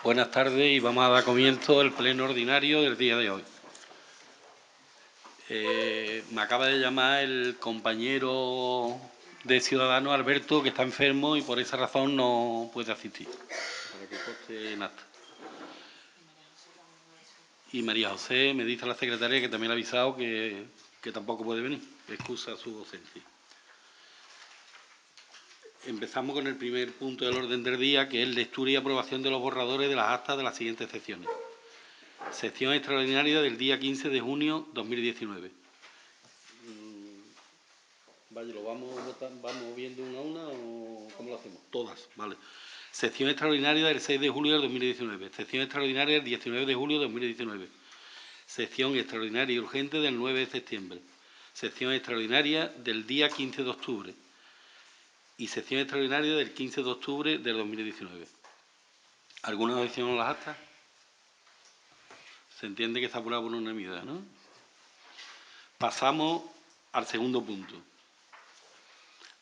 Buenas tardes y vamos a dar comienzo al pleno ordinario del día de hoy. Me acaba de llamar el compañero de Ciudadanos, Alberto, que está enfermo y por esa razón no puede asistir. Para que conste en acta. Y María José me dice la secretaria que también le ha avisado que tampoco puede venir, excusa su ausencia. Empezamos con el primer punto del orden del día, que es lectura y aprobación de los borradores de las actas de las siguientes secciones. Sección extraordinaria del día 15 de junio 2019. Vaya, ¿lo vamos viendo una a una o cómo lo hacemos? Todas, vale. Sección extraordinaria del 6 de julio del 2019. Sección extraordinaria del 19 de julio de 2019. Sección extraordinaria y urgente del 9 de septiembre. Sección extraordinaria del día 15 de octubre. Y sección extraordinaria del 15 de octubre del 2019. ¿Alguna objeción a las actas? Se entiende que está aprobado por unanimidad, ¿no? Pasamos al segundo punto.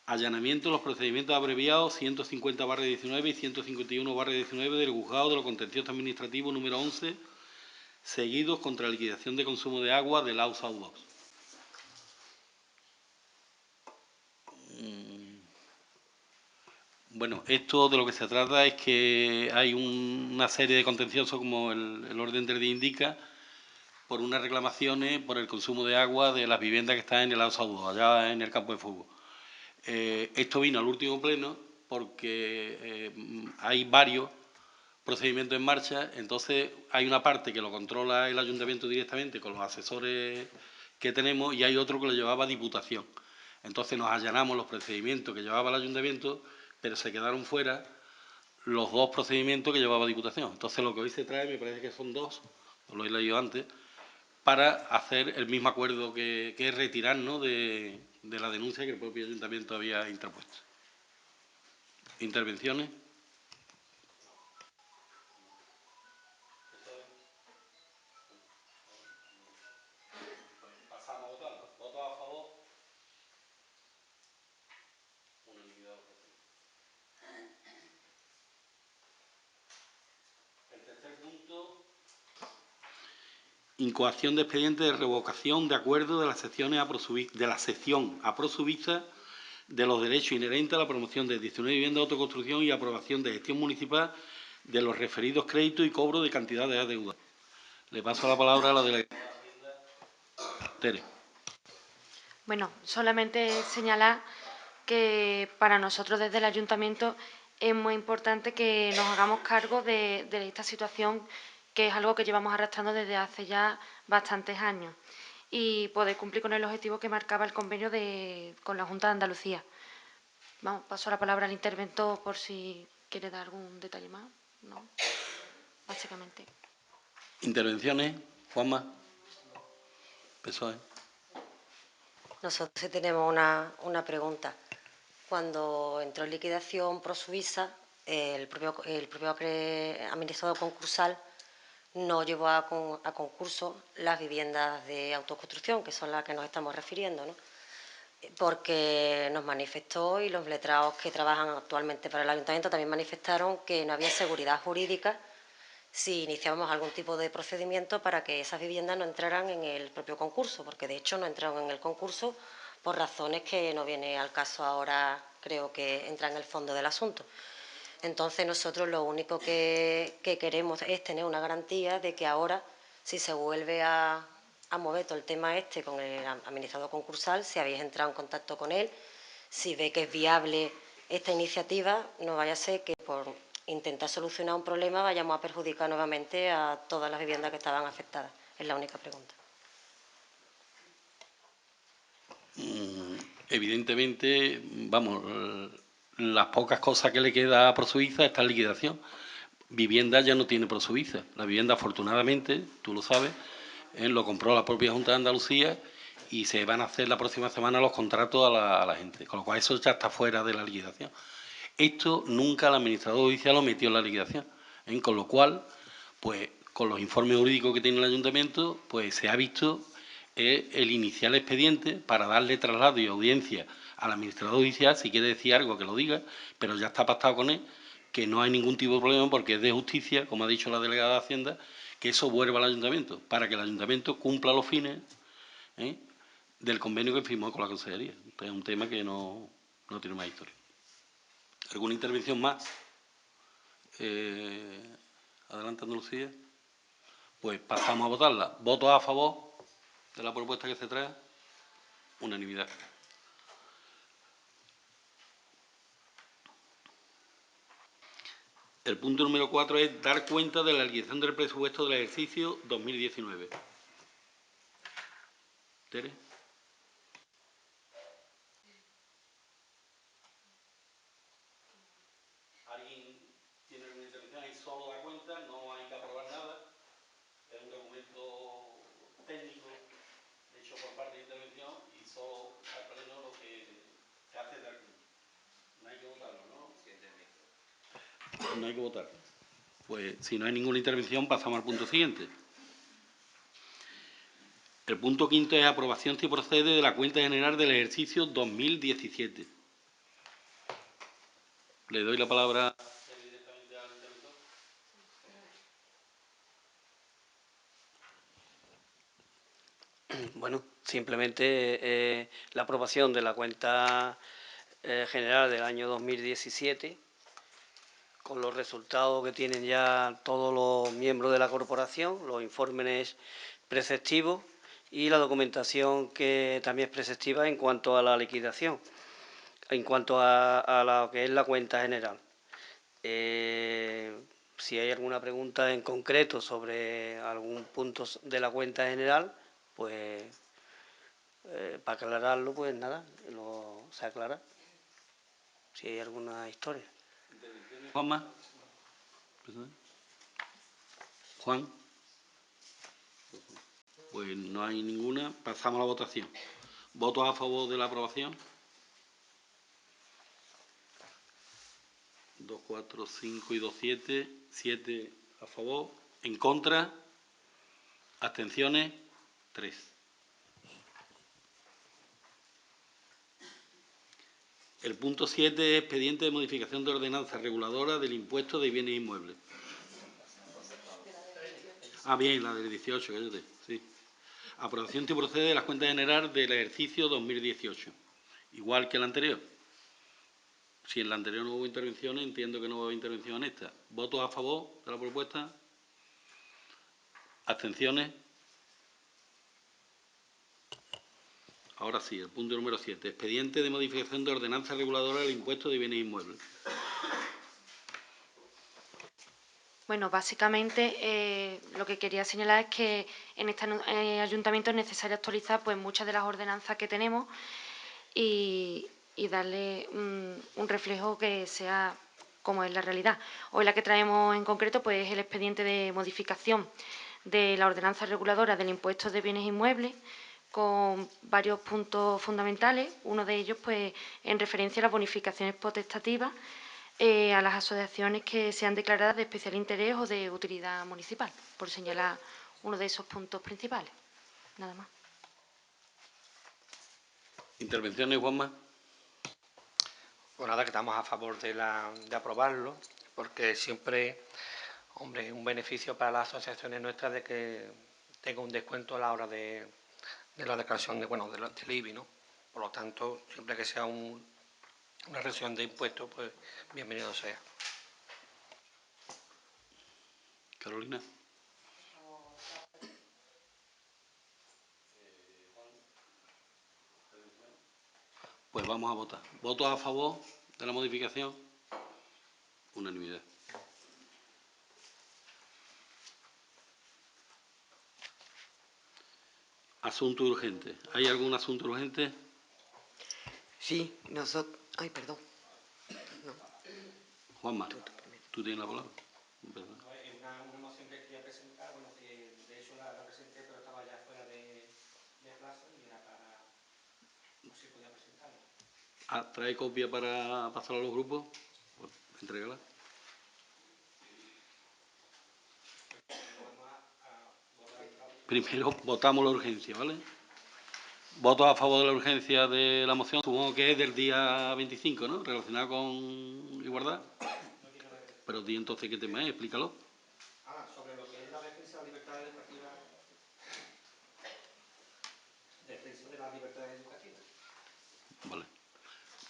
Allanamiento de los procedimientos abreviados 150/19 y 151/19 del Juzgado de lo Contencioso Administrativo número 11, seguidos contra la liquidación de consumo de agua del AUSA 2. Bueno, esto de lo que se trata es que hay una serie de contenciosos, como el orden del día indica, por unas reclamaciones por el consumo de agua de las viviendas que están en el AUSA 2, allá en el campo de fútbol. Esto vino al último pleno porque hay varios procedimientos en marcha, entonces hay una parte que lo controla el ayuntamiento directamente con los asesores que tenemos y hay otro que lo llevaba a Diputación. Entonces nos allanamos los procedimientos que llevaba el ayuntamiento, pero se quedaron fuera los dos procedimientos que llevaba Diputación. Entonces lo que hoy se trae, me parece que son dos, os lo he leído antes, para hacer el mismo acuerdo que es retirarnos de la denuncia que el propio ayuntamiento había interpuesto. ¿Intervenciones? Pasamos a votar. ¿Votos a favor? Unanimidad. El tercer punto, incoación de expediente de revocación de acuerdo de las secciones de la sección a prosubista de los derechos inherentes a la promoción de 19 viviendas de autoconstrucción y aprobación de gestión municipal de los referidos créditos y cobro de cantidades de deuda. Le paso la palabra a la delegada. Tere. Bueno, solamente señalar que para nosotros desde el ayuntamiento es muy importante que nos hagamos cargo de esta situación, que es algo que llevamos arrastrando desde hace ya bastantes años, y poder cumplir con el objetivo que marcaba el convenio con la Junta de Andalucía. Vamos, paso la palabra al interventor por si quiere dar algún detalle más. No, básicamente. Intervenciones. Juanma. PSOE. Nosotros sí tenemos una pregunta. Cuando entró en liquidación Prosuvisa, el propio administrador concursal no llevó a concurso las viviendas de autoconstrucción, que son las que nos estamos refiriendo, ¿no? Porque nos manifestó, y los letrados que trabajan actualmente para el ayuntamiento también manifestaron, que no había seguridad jurídica si iniciábamos algún tipo de procedimiento para que esas viviendas no entraran en el propio concurso, porque de hecho no entraron en el concurso por razones que no viene al caso ahora, creo que entra en el fondo del asunto. Entonces nosotros lo único que queremos es tener una garantía de que ahora, si se vuelve a mover todo el tema este con el administrador concursal, si habéis entrado en contacto con él, si ve que es viable esta iniciativa, no vaya a ser que por intentar solucionar un problema vayamos a perjudicar nuevamente a todas las viviendas que estaban afectadas. Es la única pregunta. Evidentemente, vamos, las pocas cosas que le queda a Prosuvisa está en liquidación. Vivienda ya no tiene Prosuvisa. La vivienda, afortunadamente, tú lo sabes, lo compró la propia Junta de Andalucía y se van a hacer la próxima semana los contratos a la gente. Con lo cual eso ya está fuera de la liquidación. Esto nunca el administrador judicial lo metió en la liquidación. Con lo cual, pues con los informes jurídicos que tiene el ayuntamiento, pues se ha visto el inicial expediente para darle traslado y audiencia al administrador judicial, si quiere decir algo que lo diga, pero ya está pactado con él, que no hay ningún tipo de problema porque es de justicia, como ha dicho la delegada de Hacienda, que eso vuelva al ayuntamiento, para que el ayuntamiento cumpla los fines del convenio que firmó con la consejería. Entonces es un tema que no tiene más historia. ¿Alguna intervención más? Adelante, Andalucía. Pues pasamos a votarla. ¿Votos a favor de la propuesta que se trae? Unanimidad. El punto número 4 es dar cuenta de la liquidación del presupuesto del ejercicio 2019. ¿Tere? ¿Alguien tiene alguna intervención? Ahí solo da cuenta, no hay que aprobar nada. Es un documento técnico hecho por parte de intervención y solo al pleno lo que se hace es dar cuenta. No hay que votarlo, ¿no? No hay que votar. Pues si no hay ninguna intervención, pasamos al punto siguiente. El punto quinto es aprobación si procede de la cuenta general del ejercicio 2017. Le doy la palabra directamente al interventor. Bueno, simplemente la aprobación de la cuenta general del año 2017, con los resultados que tienen ya todos los miembros de la corporación, los informes preceptivos y la documentación que también es preceptiva en cuanto a la liquidación, en cuanto a lo que es la cuenta general. Si hay alguna pregunta en concreto sobre algún punto de la cuenta general, pues para aclararlo, pues nada, se aclara. Si hay alguna historia. Juanma. Juan. Pues no hay ninguna. Pasamos a la votación. ¿Votos a favor de la aprobación? 2, 4, 5 y 2, 7. 7 a favor. ¿En contra? ¿Abstenciones? 3. El punto 7 es expediente de modificación de ordenanza reguladora del impuesto de bienes inmuebles. Ah, bien, la del 18, cállate, sí. Aprobación si procede de las cuentas generales del ejercicio 2018. Igual que la anterior. Si en la anterior no hubo intervenciones, entiendo que no va a haber intervención en esta. ¿Votos a favor de la propuesta? ¿Abstenciones? Ahora sí, el punto número 7. Expediente de modificación de ordenanza reguladora del impuesto de bienes inmuebles. Bueno, básicamente lo que quería señalar es que en este ayuntamiento es necesario actualizar pues muchas de las ordenanzas que tenemos y darle un reflejo que sea como es la realidad. Hoy la que traemos en concreto pues es el expediente de modificación de la ordenanza reguladora del impuesto de bienes inmuebles con varios puntos fundamentales. Uno de ellos pues en referencia a las bonificaciones potestativas a las asociaciones que sean declaradas de especial interés o de utilidad municipal, por señalar uno de esos puntos principales. Nada más. ¿Intervenciones, Juanma? Pues nada, que estamos a favor de aprobarlo, porque siempre, hombre, es un beneficio para las asociaciones nuestras de que tenga un descuento a la hora de la declaración del IBI, ¿no? Por lo tanto, siempre que sea una reducción de impuestos, pues bienvenido sea. Carolina. Pues vamos a votar. ¿Votos a favor de la modificación? Unanimidad. Asunto urgente. ¿Hay algún asunto urgente? Sí, nosotros... Ay, perdón. No. Juanma, ¿tú tienes la palabra? ¿Verdad? Es una moción que quería presentar, bueno, que de hecho la presenté, pero estaba ya fuera de plazo y era para... no sé si podía presentarla. Ah, ¿trae copia para pasarla a los grupos? Pues, entrégala. Primero votamos la urgencia, ¿vale? ¿Votos a favor de la urgencia de la moción? Supongo que es del día 25, ¿no? Relacionada con igualdad. Pero di entonces qué tema es, explícalo. Sobre lo que es la defensa de la libertad educativa. Defensa de las libertades educativas. Vale.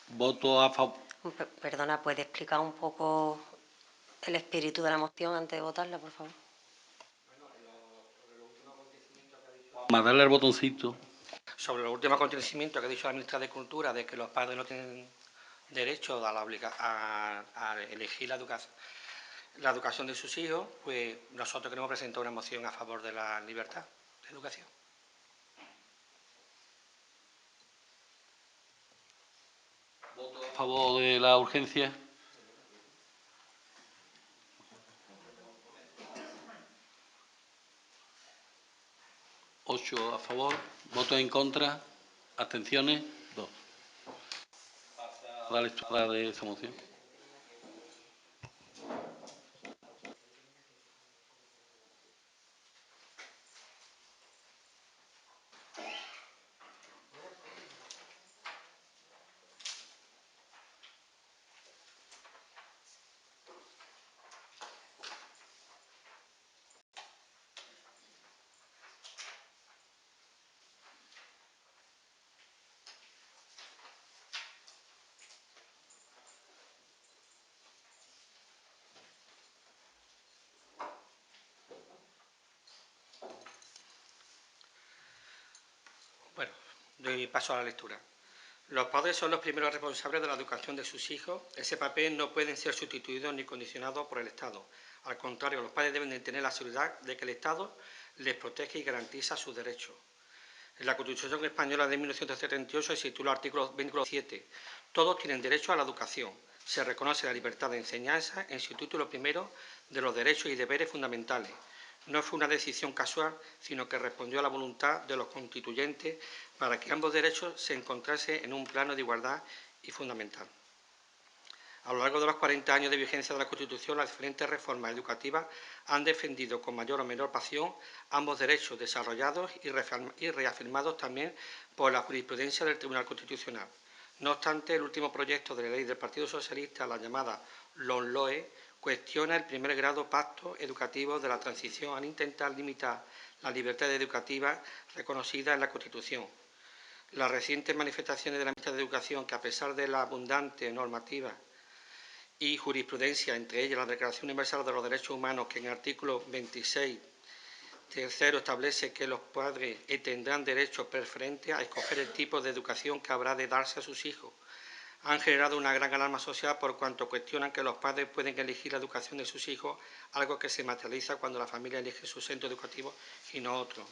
Voto a favor. Perdona, ¿puede explicar un poco el espíritu de la moción antes de votarla, por favor? Más darle al botoncito. Sobre el último acontecimiento que ha dicho la ministra de Cultura, de que los padres no tienen derecho a elegir la educación de sus hijos, pues nosotros queremos presentar una moción a favor de la libertad de educación. Voto a favor de la urgencia. Ocho a favor. Votos en contra. Abstenciones. 2. Pasa a la lectura de esa moción. Bueno, doy paso a la lectura. Los padres son los primeros responsables de la educación de sus hijos. Ese papel no puede ser sustituido ni condicionado por el Estado. Al contrario, los padres deben de tener la seguridad de que el Estado les protege y garantiza sus derechos. En la Constitución Española de 1978 se titula el artículo 27. Todos tienen derecho a la educación. Se reconoce la libertad de enseñanza en su título primero de los derechos y deberes fundamentales. No fue una decisión casual, sino que respondió a la voluntad de los constituyentes para que ambos derechos se encontrasen en un plano de igualdad y fundamental. A lo largo de los 40 años de vigencia de la Constitución, las diferentes reformas educativas han defendido con mayor o menor pasión ambos derechos desarrollados y reafirmados también por la jurisprudencia del Tribunal Constitucional. No obstante, el último proyecto de ley del Partido Socialista, la llamada LOMLOE, cuestiona el primer grado pacto educativo de la transición al intentar limitar la libertad educativa reconocida en la Constitución. Las recientes manifestaciones de la ministra de Educación, que a pesar de la abundante normativa y jurisprudencia, entre ellas la Declaración Universal de los Derechos Humanos, que en el artículo 26, tercero, establece que los padres tendrán derecho preferente a escoger el tipo de educación que habrá de darse a sus hijos, han generado una gran alarma social por cuanto cuestionan que los padres pueden elegir la educación de sus hijos, algo que se materializa cuando la familia elige su centro educativo y no otro.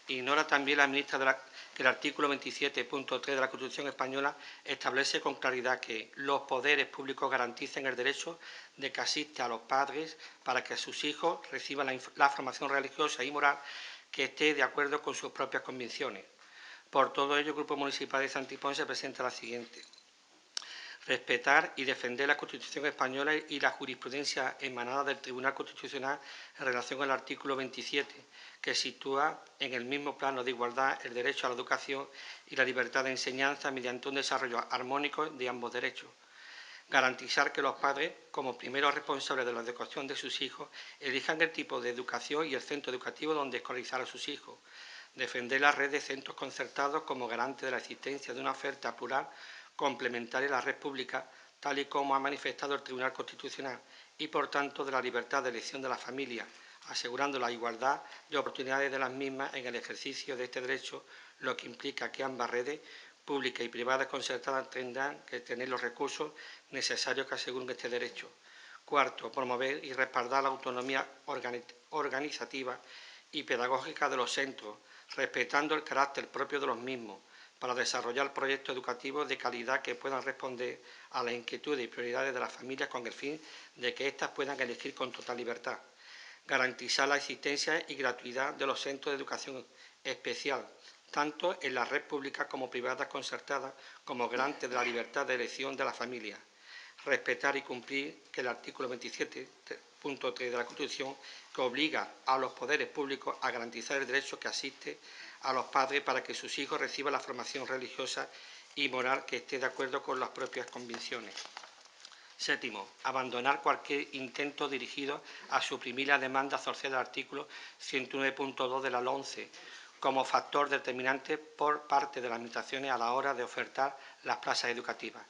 Ignora también la ministra que el artículo 27.3 de la Constitución española establece con claridad que los poderes públicos garanticen el derecho de que asista a los padres para que sus hijos reciban la formación religiosa y moral que esté de acuerdo con sus propias convicciones. Por todo ello, el Grupo Municipal de Santipón se presenta la siguiente. Respetar y defender la Constitución española y la jurisprudencia emanada del Tribunal Constitucional en relación al artículo 27, que sitúa en el mismo plano de igualdad el derecho a la educación y la libertad de enseñanza mediante un desarrollo armónico de ambos derechos. Garantizar que los padres, como primeros responsables de la educación de sus hijos, elijan el tipo de educación y el centro educativo donde escolarizar a sus hijos. Defender la red de centros concertados como garante de la existencia de una oferta plural complementaria a la red pública, tal y como ha manifestado el Tribunal Constitucional, y por tanto de la libertad de elección de la familia, asegurando la igualdad de oportunidades de las mismas en el ejercicio de este derecho, lo que implica que ambas redes, públicas y privadas concertadas, tendrán que tener los recursos necesarios que aseguren este derecho. Cuarto, promover y respaldar la autonomía organizativa y pedagógica de los centros, respetando el carácter propio de los mismos, para desarrollar proyectos educativos de calidad que puedan responder a las inquietudes y prioridades de las familias con el fin de que éstas puedan elegir con total libertad. Garantizar la existencia y gratuidad de los centros de educación especial, tanto en la red pública como privada concertada, como garante de la libertad de elección de la familia. Respetar y cumplir que el artículo 27.3 de la Constitución, que obliga a los poderes públicos a garantizar el derecho que asiste a los padres para que sus hijos reciban la formación religiosa y moral que esté de acuerdo con las propias convicciones. Séptimo, abandonar cualquier intento dirigido a suprimir la demanda asociada al artículo 109.2 de la LOMCE como factor determinante por parte de las administraciones a la hora de ofertar las plazas educativas.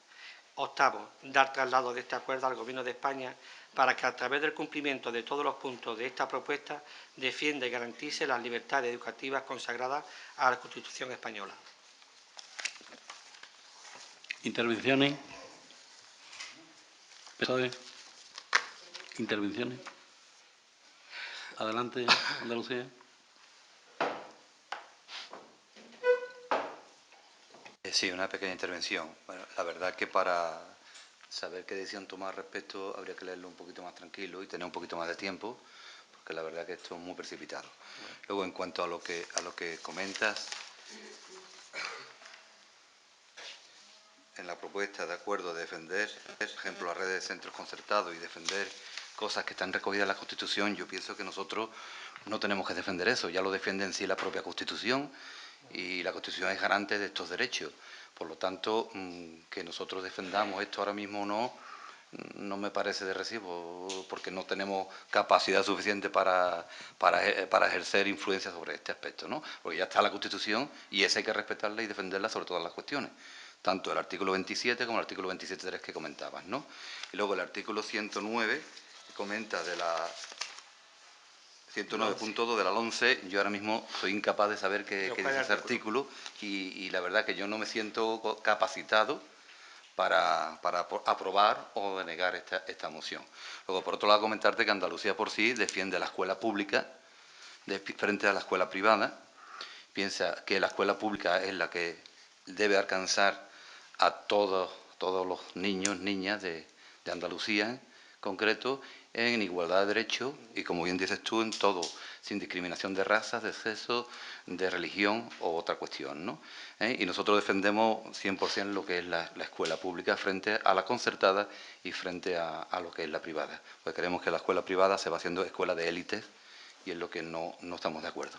Octavo, dar traslado de este acuerdo al Gobierno de España para que, a través del cumplimiento de todos los puntos de esta propuesta, defienda y garantice las libertades educativas consagradas a la Constitución española. Intervenciones. PSOE. Intervenciones. Adelante, Andalucía. Sí, una pequeña intervención. Bueno, la verdad que para saber qué decisión tomar al respecto habría que leerlo un poquito más tranquilo y tener un poquito más de tiempo, porque la verdad que esto es muy precipitado. Luego, en cuanto a lo que comentas, en la propuesta de acuerdo de defender, por ejemplo, la red de centros concertados y defender cosas que están recogidas en la Constitución, yo pienso que nosotros no tenemos que defender eso, ya lo defiende en sí la propia Constitución y la Constitución es garante de estos derechos. Por lo tanto, que nosotros defendamos esto ahora mismo no me parece de recibo, porque no tenemos capacidad suficiente para ejercer influencia sobre este aspecto, ¿no? Porque ya está la Constitución y esa hay que respetarla y defenderla sobre todas las cuestiones, tanto el artículo 27 como el artículo 27.3 que comentabas, ¿no? Y luego el artículo 109 comenta de la 109.2 de la LOMCE, yo ahora mismo soy incapaz de saber qué dice ese artículo y la verdad que yo no me siento capacitado para aprobar o denegar esta moción. Luego, por otro lado, comentarte que Andalucía por sí defiende la escuela pública frente a la escuela privada. Piensa que la escuela pública es la que debe alcanzar a todos los niños, niñas de Andalucía en concreto, en igualdad de derechos y, como bien dices tú, en todo, sin discriminación de razas, de sexo, de religión o otra cuestión, ¿no? Y nosotros defendemos 100% lo que es la escuela pública frente a la concertada y frente a lo que es la privada. Pues creemos que la escuela privada se va haciendo escuela de élites y es lo que no estamos de acuerdo.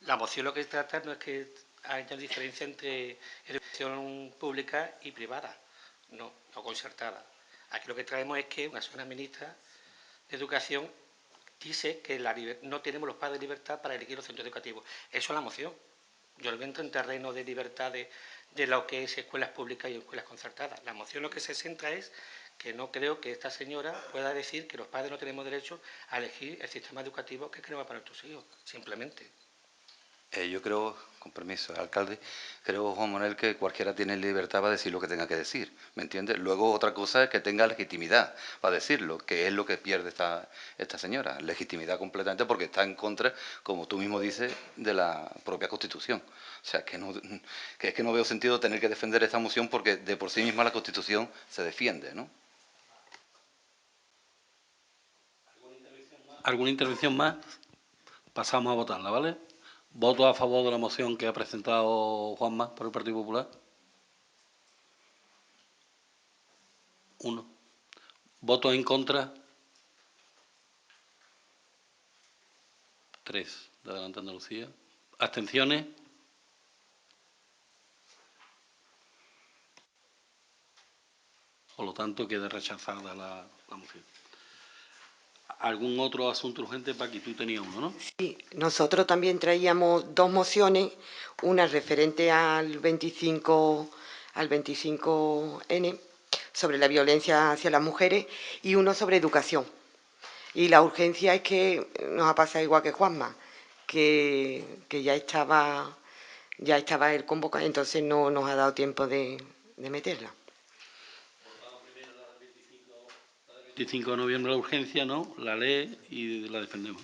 La moción lo que trata no es que haya diferencia entre educación pública y privada, no concertada. Aquí lo que traemos es que una ministra de Educación dice que no tenemos los padres de libertad para elegir los centros educativos. Eso es la moción. Yo lo entro en terreno de libertad de lo que es escuelas públicas y escuelas concertadas. La moción lo que se centra es que no creo que esta señora pueda decir que los padres no tenemos derecho a elegir el sistema educativo que queremos para nuestros hijos, simplemente. Yo creo, con permiso, alcalde, creo, Juan Manuel, que cualquiera tiene libertad para decir lo que tenga que decir, ¿me entiendes? Luego otra cosa es que tenga legitimidad para decirlo, que es lo que pierde esta señora, legitimidad completamente porque está en contra, como tú mismo dices, de la propia Constitución. O sea, que es que no veo sentido tener que defender esta moción porque de por sí misma la Constitución se defiende, ¿no? ¿Alguna intervención más? Pasamos a votarla, ¿vale? ¿Voto a favor de la moción que ha presentado Juanma por el Partido Popular? 1. ¿Voto en contra? 3. De Adelante Andalucía. ¿Abstenciones? Por lo tanto, queda rechazada la moción. ¿Algún otro asunto urgente? Paqui, tú tenías uno, ¿no? Sí, nosotros también traíamos dos mociones, una referente al 25N, sobre la violencia hacia las mujeres, y uno sobre educación. Y la urgencia es que nos ha pasado igual que Juanma, que ya estaba el convocado, entonces no nos ha dado tiempo de meterla. 25 de noviembre la urgencia, ¿no? La lee y la defendemos.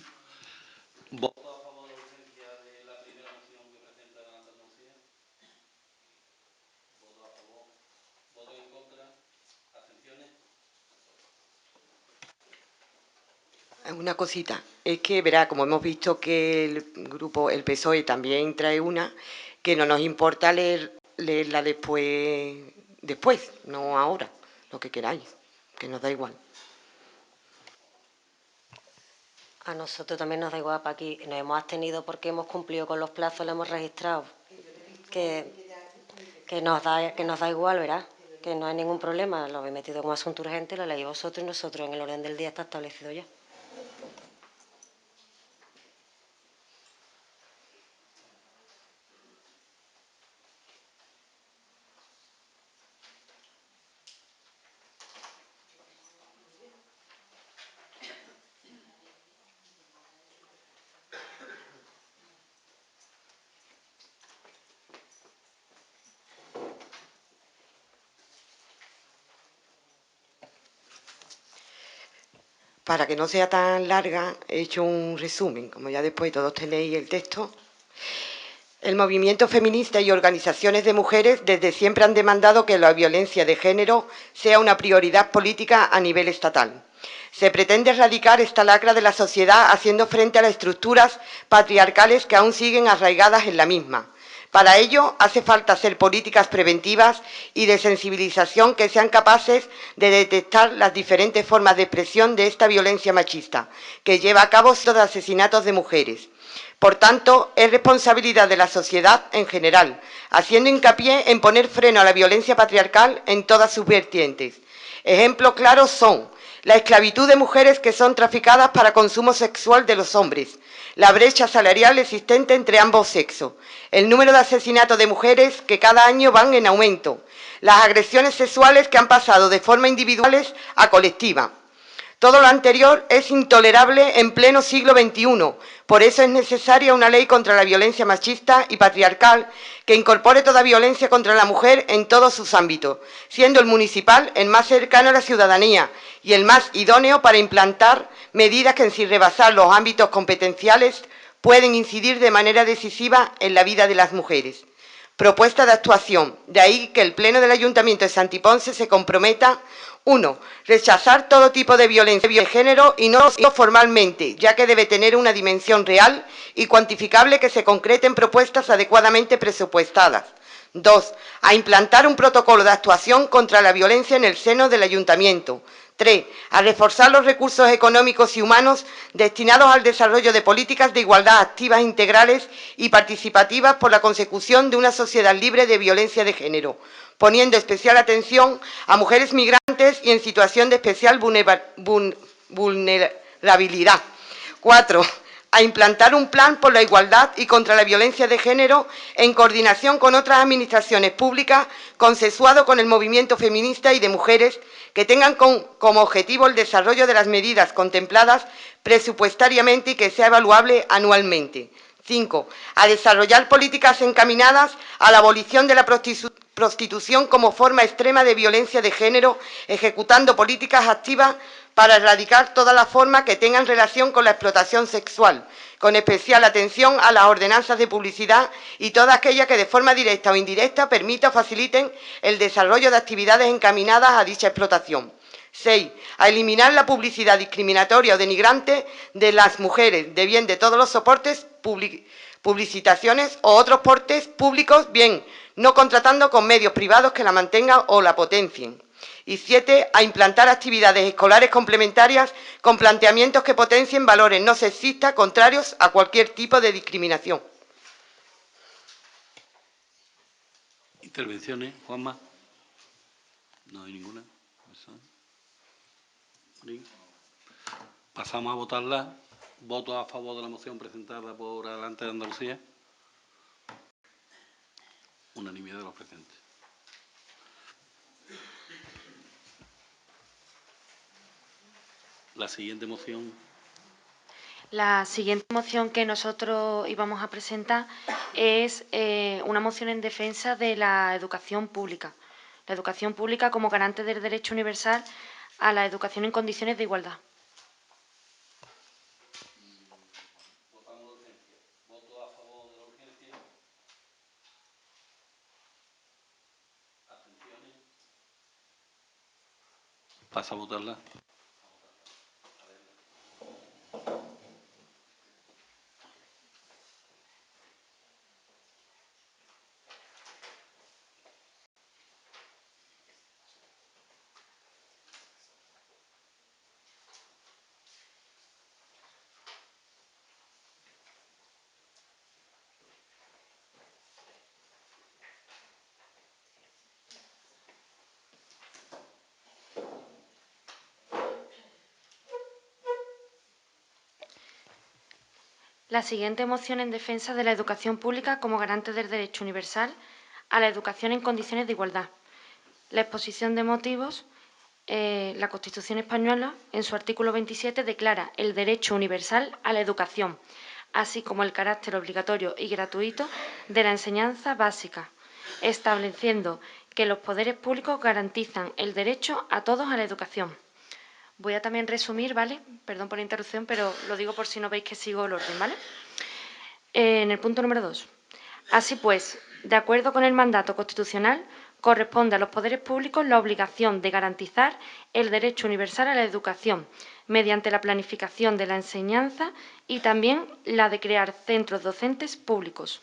¿Voto a favor de la urgencia de la primera moción que presenta Adelante Andalucía? ¿Voto a favor? ¿Voto en contra? ¿Abstenciones? Una cosita, es que, verá, como hemos visto que el grupo, el PSOE también trae una, que no nos importa leerla después, no ahora, lo que queráis, que nos da igual. A nosotros también nos da igual, Paqui. Nos hemos abstenido porque hemos cumplido con los plazos, lo hemos registrado. Que nos da igual, ¿verdad? que no hay ningún problema, lo habéis metido como asunto urgente, lo leéis vosotros y nosotros en el orden del día está establecido ya. Para que no sea tan larga, he hecho un resumen, como ya después todos tenéis el texto. El movimiento feminista y organizaciones de mujeres desde siempre han demandado que la violencia de género sea una prioridad política a nivel estatal. Se pretende erradicar esta lacra de la sociedad haciendo frente a las estructuras patriarcales que aún siguen arraigadas en la misma. Para ello hace falta hacer políticas preventivas y de sensibilización que sean capaces de detectar las diferentes formas de expresión de esta violencia machista, que lleva a cabo cientos de asesinatos de mujeres. Por tanto, es responsabilidad de la sociedad en general, haciendo hincapié en poner freno a la violencia patriarcal en todas sus vertientes. Ejemplos claros son la esclavitud de mujeres que son traficadas para consumo sexual de los hombres, la brecha salarial existente entre ambos sexos, el número de asesinatos de mujeres que cada año van en aumento, las agresiones sexuales que han pasado de forma individuales a colectiva. Todo lo anterior es intolerable en pleno siglo XXI. Por eso es necesaria una ley contra la violencia machista y patriarcal que incorpore toda violencia contra la mujer en todos sus ámbitos, siendo el municipal el más cercano a la ciudadanía y el más idóneo para implantar medidas que, sin rebasar los ámbitos competenciales, pueden incidir de manera decisiva en la vida de las mujeres. Propuesta de actuación. De ahí que el Pleno del Ayuntamiento de Santiponce se comprometa: 1. Rechazar todo tipo de violencia de género y no formalmente, ya que debe tener una dimensión real y cuantificable que se concrete en propuestas adecuadamente presupuestadas. 2. A implantar un protocolo de actuación contra la violencia en el seno del Ayuntamiento. 3. A reforzar los recursos económicos y humanos destinados al desarrollo de políticas de igualdad activas, integrales y participativas por la consecución de una sociedad libre de violencia de género, poniendo especial atención a mujeres migrantes y en situación de especial vulnerabilidad. 4. A implantar un plan por la igualdad y contra la violencia de género en coordinación con otras administraciones públicas, consensuado con el movimiento feminista y de mujeres, que tengan como objetivo el desarrollo de las medidas contempladas presupuestariamente y que sea evaluable anualmente. 5. A desarrollar políticas encaminadas a la abolición de la prostitución como forma extrema de violencia de género, ejecutando políticas activas para erradicar todas las formas que tengan relación con la explotación sexual, con especial atención a las ordenanzas de publicidad y todas aquellas que de forma directa o indirecta permitan o faciliten el desarrollo de actividades encaminadas a dicha explotación. 6. A eliminar la publicidad discriminatoria o denigrante de las mujeres, de bien de todos los soportes, publicitaciones o otros portes públicos, bien no contratando con medios privados que la mantengan o la potencien. Y 7. A implantar actividades escolares complementarias con planteamientos que potencien valores no sexistas contrarios a cualquier tipo de discriminación. Intervenciones, Juanma. No hay ninguna. Pasamos a votarla. ¿Voto a favor de la moción presentada por Adelante de Andalucía? Unanimidad de los presentes. La siguiente moción. La siguiente moción que nosotros íbamos a presentar es una moción en defensa de la educación pública. La educación pública como garante del derecho universal a la educación en condiciones de igualdad. Votamos la urgencia. ¿Voto a favor de la urgencia? ¿Abstenciones? Pasa a votarla. la siguiente moción en defensa de la educación pública como garante del derecho universal a la educación en condiciones de igualdad. La exposición de motivos, la Constitución española, en su artículo 27, declara el derecho universal a la educación, así como el carácter obligatorio y gratuito de la enseñanza básica, estableciendo que los poderes públicos garantizan el derecho a todos a la educación. Voy a también resumir, ¿vale? Perdón por la interrupción, pero lo digo por si no veis que sigo el orden, ¿vale? En el punto número 2. Así pues, de acuerdo con el mandato constitucional, corresponde a los poderes públicos la obligación de garantizar el derecho universal a la educación mediante la planificación de la enseñanza y también la de crear centros docentes públicos.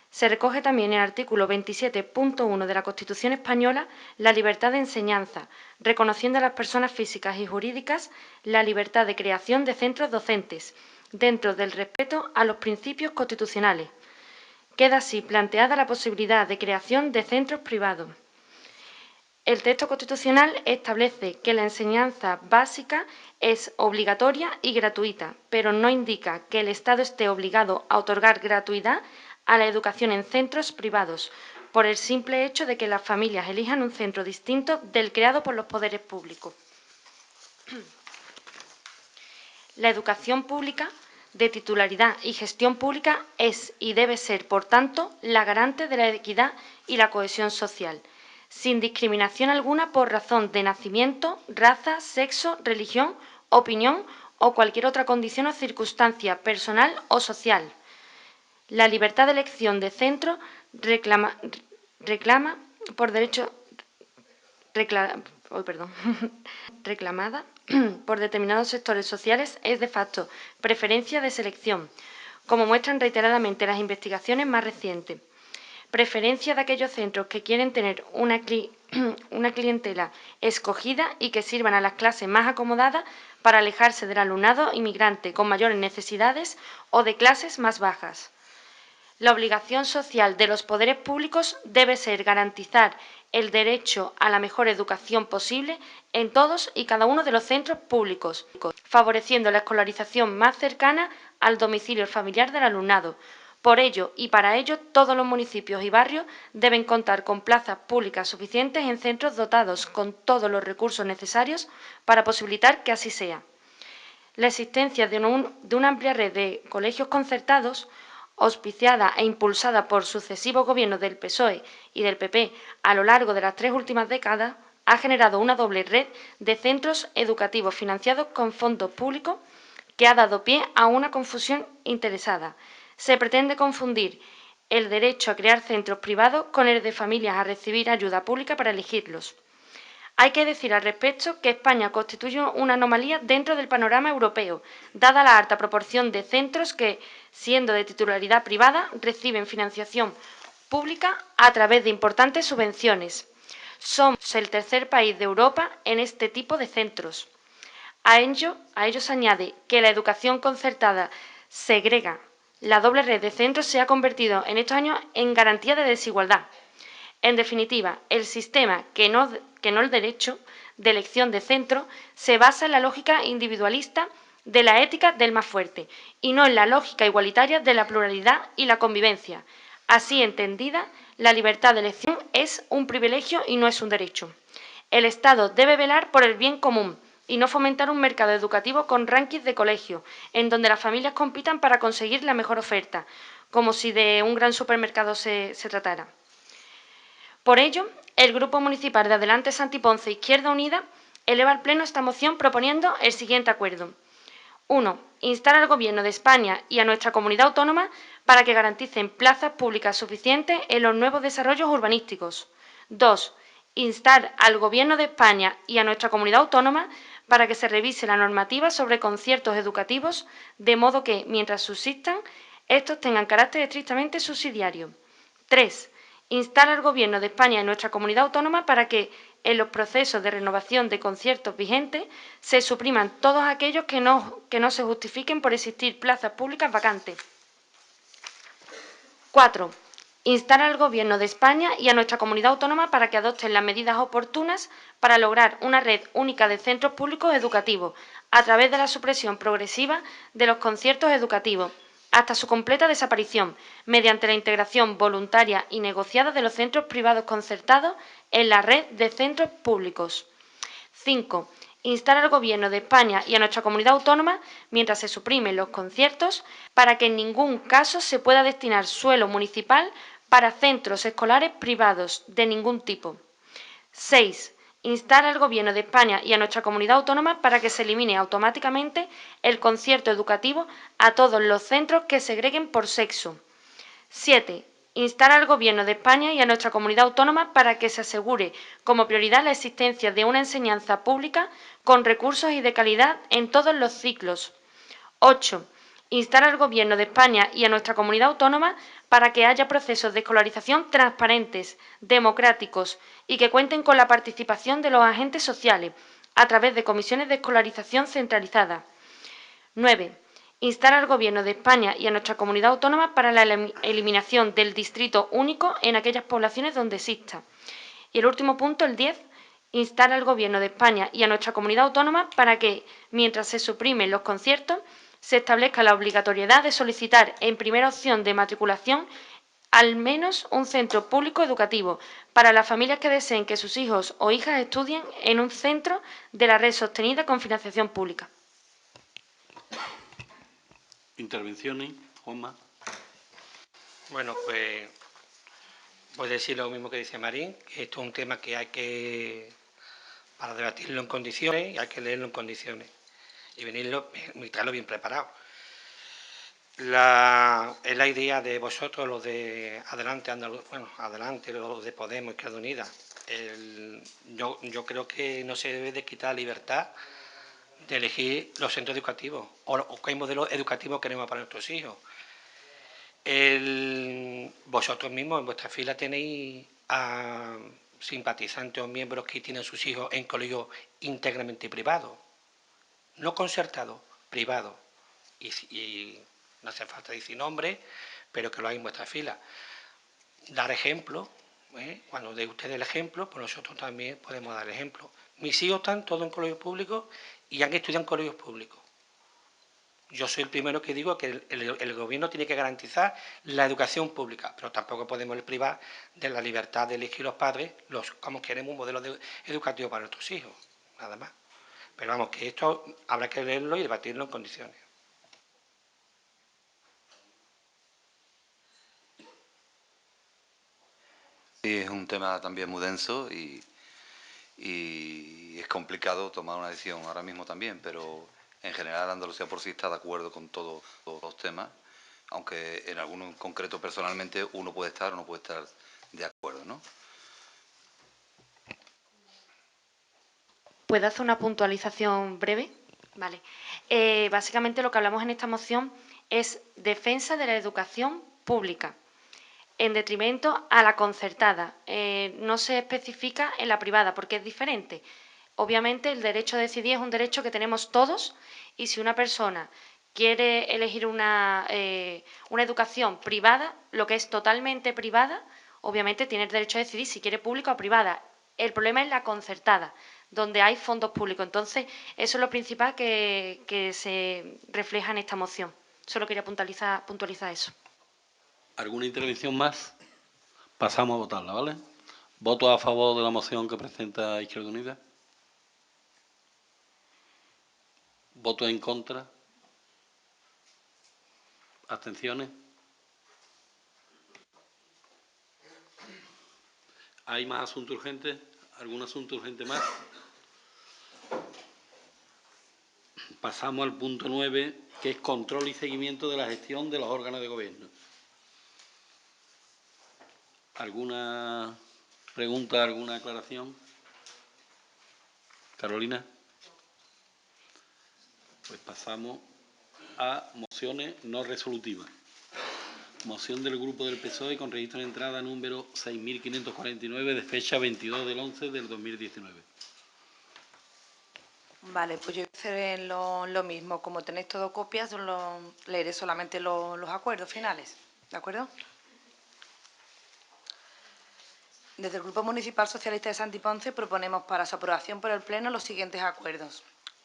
Se recoge también en el artículo 27.1 de la Constitución española la libertad de enseñanza, reconociendo a las personas físicas y jurídicas la libertad de creación de centros docentes, dentro del respeto a los principios constitucionales. Queda así planteada la posibilidad de creación de centros privados. El texto constitucional establece que la enseñanza básica es obligatoria y gratuita, pero no indica que el Estado esté obligado a otorgar gratuidad a la educación en centros privados, por el simple hecho de que las familias elijan un centro distinto del creado por los poderes públicos. La educación pública, de titularidad y gestión pública, es y debe ser, por tanto, la garante de la equidad y la cohesión social, sin discriminación alguna por razón de nacimiento, raza, sexo, religión, opinión o cualquier otra condición o circunstancia personal o social. La libertad de elección de centro reclamada por determinados sectores sociales es de facto preferencia de selección, como muestran reiteradamente las investigaciones más recientes. Preferencia de aquellos centros que quieren tener una clientela escogida y que sirvan a las clases más acomodadas para alejarse del alumnado inmigrante con mayores necesidades o de clases más bajas. La obligación social de los poderes públicos debe ser garantizar el derecho a la mejor educación posible en todos y cada uno de los centros públicos, favoreciendo la escolarización más cercana al domicilio familiar del alumnado. Por ello y para ello, todos los municipios y barrios deben contar con plazas públicas suficientes en centros dotados con todos los recursos necesarios para posibilitar que así sea. La existencia de una amplia red de colegios concertados, auspiciada e impulsada por sucesivos gobiernos del PSOE y del PP a lo largo de las 3 últimas décadas, ha generado una doble red de centros educativos financiados con fondos públicos que ha dado pie a una confusión interesada. Se pretende confundir el derecho a crear centros privados con el de familias a recibir ayuda pública para elegirlos. Hay que decir al respecto que España constituye una anomalía dentro del panorama europeo, dada la alta proporción de centros que, siendo de titularidad privada, reciben financiación pública a través de importantes subvenciones. Somos el tercer país de Europa en este tipo de centros. A ello se añade que la educación concertada segrega. La doble red de centros se ha convertido en estos años en garantía de desigualdad. En definitiva, el sistema, que no el derecho de elección de centro, se basa en la lógica individualista de la ética del más fuerte y no en la lógica igualitaria de la pluralidad y la convivencia. Así entendida, la libertad de elección es un privilegio y no es un derecho. El Estado debe velar por el bien común y no fomentar un mercado educativo con rankings de colegio, en donde las familias compitan para conseguir la mejor oferta, como si de un gran supermercado se tratara. Por ello, el Grupo Municipal de Adelante Santi Ponce Izquierda Unida eleva al Pleno esta moción proponiendo el siguiente acuerdo. 1. Instar al Gobierno de España y a nuestra comunidad autónoma para que garanticen plazas públicas suficientes en los nuevos desarrollos urbanísticos. 2. Instar al Gobierno de España y a nuestra comunidad autónoma para que se revise la normativa sobre conciertos educativos, de modo que, mientras subsistan, estos tengan carácter estrictamente subsidiario. 3. Instar al Gobierno de España y nuestra comunidad autónoma para que, en los procesos de renovación de conciertos vigentes, se supriman todos aquellos que no se justifiquen por existir plazas públicas vacantes. 4. Instar al Gobierno de España y a nuestra comunidad autónoma para que adopten las medidas oportunas para lograr una red única de centros públicos educativos, a través de la supresión progresiva de los conciertos educativos, hasta su completa desaparición, mediante la integración voluntaria y negociada de los centros privados concertados en la red de centros públicos. 5. Instar al Gobierno de España y a nuestra comunidad autónoma, mientras se suprimen los conciertos, para que en ningún caso se pueda destinar suelo municipal para centros escolares privados de ningún tipo. 6. Instar al Gobierno de España y a nuestra comunidad autónoma para que se elimine automáticamente el concierto educativo a todos los centros que segreguen por sexo. 7. Instar al Gobierno de España y a nuestra comunidad autónoma para que se asegure como prioridad la existencia de una enseñanza pública con recursos y de calidad en todos los ciclos. 8. Instar al Gobierno de España y a nuestra comunidad autónoma para que haya procesos de escolarización transparentes, democráticos y que cuenten con la participación de los agentes sociales a través de comisiones de escolarización centralizadas. 9. Instar al Gobierno de España y a nuestra comunidad autónoma para la eliminación del distrito único en aquellas poblaciones donde exista. Y el último punto, el 10, instar al Gobierno de España y a nuestra comunidad autónoma para que, mientras se suprimen los conciertos, se establezca la obligatoriedad de solicitar en primera opción de matriculación al menos un centro público educativo para las familias que deseen que sus hijos o hijas estudien en un centro de la red sostenida con financiación pública. Intervenciones, Juanma. Bueno, pues voy a decir lo mismo que dice Marín, que esto es un tema que hay que, para debatirlo en condiciones, y hay que leerlo en condiciones y traerlo bien preparado. Es la idea de vosotros, los de Adelante, Adelante, los de Podemos, Izquierda Unida. Yo creo que no se debe de quitar la libertad de elegir los centros educativos o qué modelo educativo queremos para nuestros hijos. Vosotros mismos en vuestra fila tenéis a simpatizantes o miembros que tienen sus hijos en colegios íntegramente privados, no concertados, privados. Y no hace falta decir nombres, pero que lo hay en vuestra fila. Dar ejemplo, cuando dé usted el ejemplo, pues nosotros también podemos dar ejemplo. Mis hijos están todos en colegios públicos y han estudiado en colegios públicos. Yo soy el primero que digo que el gobierno tiene que garantizar la educación pública, pero tampoco podemos privar de la libertad de elegir los padres como queremos un modelo educativo para nuestros hijos, nada más. Pero vamos, que esto habrá que leerlo y debatirlo en condiciones. Sí, es un tema también muy denso y es complicado tomar una decisión ahora mismo también, pero en general Andalucía por sí está de acuerdo con todos los temas, aunque en alguno en concreto personalmente uno puede estar o no puede estar de acuerdo, ¿no? ¿Puedo hacer una puntualización breve? Vale. Básicamente lo que hablamos en esta moción es defensa de la educación pública en detrimento a la concertada. No se especifica en la privada porque es diferente. Obviamente el derecho a decidir es un derecho que tenemos todos y si una persona quiere elegir una educación privada, lo que es totalmente privada, obviamente tiene el derecho a decidir si quiere pública o privada. El problema es la concertada, donde hay fondos públicos. Entonces, eso es lo principal que se refleja en esta moción. Solo quería puntualizar eso. ¿Alguna intervención más? Pasamos a votarla, ¿vale? ¿Voto a favor de la moción que presenta Izquierda Unida? ¿Voto en contra? ¿Abstenciones? ¿Hay más asuntos urgentes? ¿Algún asunto urgente más? Pasamos al punto 9, que es control y seguimiento de la gestión de los órganos de gobierno. ¿Alguna pregunta, alguna aclaración? Carolina. Pues pasamos a mociones no resolutivas. Moción del Grupo del PSOE con registro de entrada número 6.549 de fecha 22 del 11 del 2019. Vale, pues yo voy a hacer lo mismo. Como tenéis todo copias, leeré solamente los acuerdos finales. ¿De acuerdo? Desde el Grupo Municipal Socialista de Santiponce proponemos para su aprobación por el Pleno los siguientes acuerdos.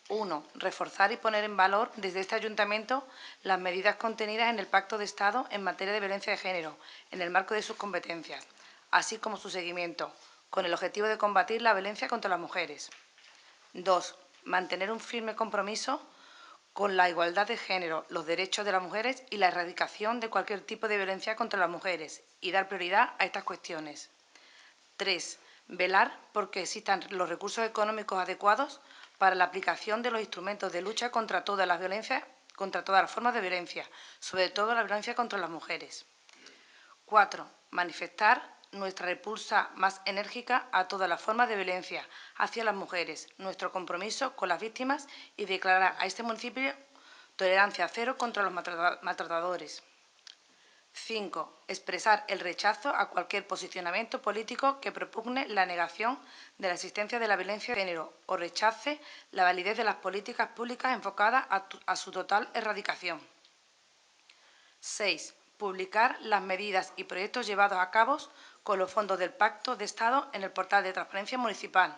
1. Reforzar y poner en valor desde este Ayuntamiento las medidas contenidas en el Pacto de Estado en materia de violencia de género, en el marco de sus competencias, así como su seguimiento, con el objetivo de combatir la violencia contra las mujeres. 2. Mantener un firme compromiso con la igualdad de género, los derechos de las mujeres y la erradicación de cualquier tipo de violencia contra las mujeres y dar prioridad a estas cuestiones. 3. Velar porque existan los recursos económicos adecuados para la aplicación de los instrumentos de lucha contra todas las violencias, contra todas las formas de violencia, sobre todo la violencia contra las mujeres. 4. Manifestar nuestra repulsa más enérgica a todas las formas de violencia hacia las mujeres, nuestro compromiso con las víctimas y declarar a este municipio tolerancia cero contra los maltratadores. 5. Expresar el rechazo a cualquier posicionamiento político que propugne la negación de la existencia de la violencia de género o rechace la validez de las políticas públicas enfocadas a su total erradicación. 6. Publicar las medidas y proyectos llevados a cabo con los fondos del Pacto de Estado en el portal de Transparencia Municipal.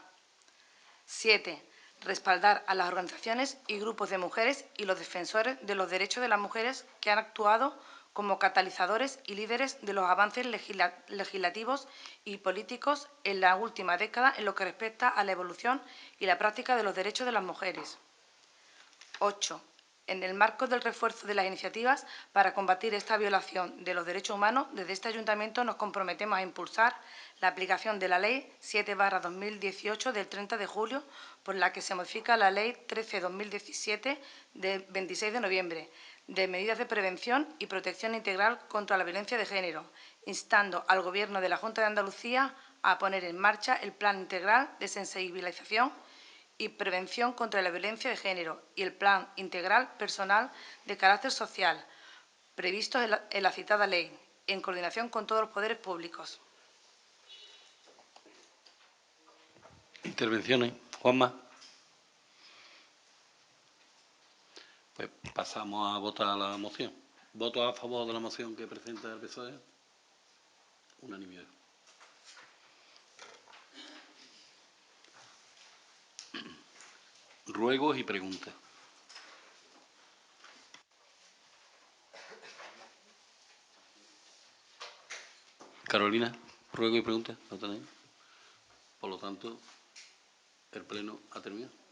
7. Respaldar a las organizaciones y grupos de mujeres y los defensores de los derechos de las mujeres que han actuado como catalizadores y líderes de los avances legislativos y políticos en la última década en lo que respecta a la evolución y la práctica de los derechos de las mujeres. 8. En el marco del refuerzo de las iniciativas para combatir esta violación de los derechos humanos, desde este Ayuntamiento nos comprometemos a impulsar la aplicación de la Ley 7/2018 del 30 de julio, por la que se modifica la Ley 13/2017 del 26 de noviembre, de medidas de prevención y protección integral contra la violencia de género, instando al Gobierno de la Junta de Andalucía a poner en marcha el Plan Integral de Sensibilización y Prevención contra la Violencia de Género y el Plan Integral Personal de Carácter Social, previstos en la citada ley, en coordinación con todos los poderes públicos. Intervenciones. Juanma. Pues pasamos a votar la moción. ¿Voto a favor de la moción que presenta el PSOE? Unanimidad. Ruegos y preguntas. Carolina, ruego y preguntas, ¿no tenéis? Por lo tanto, el pleno ha terminado.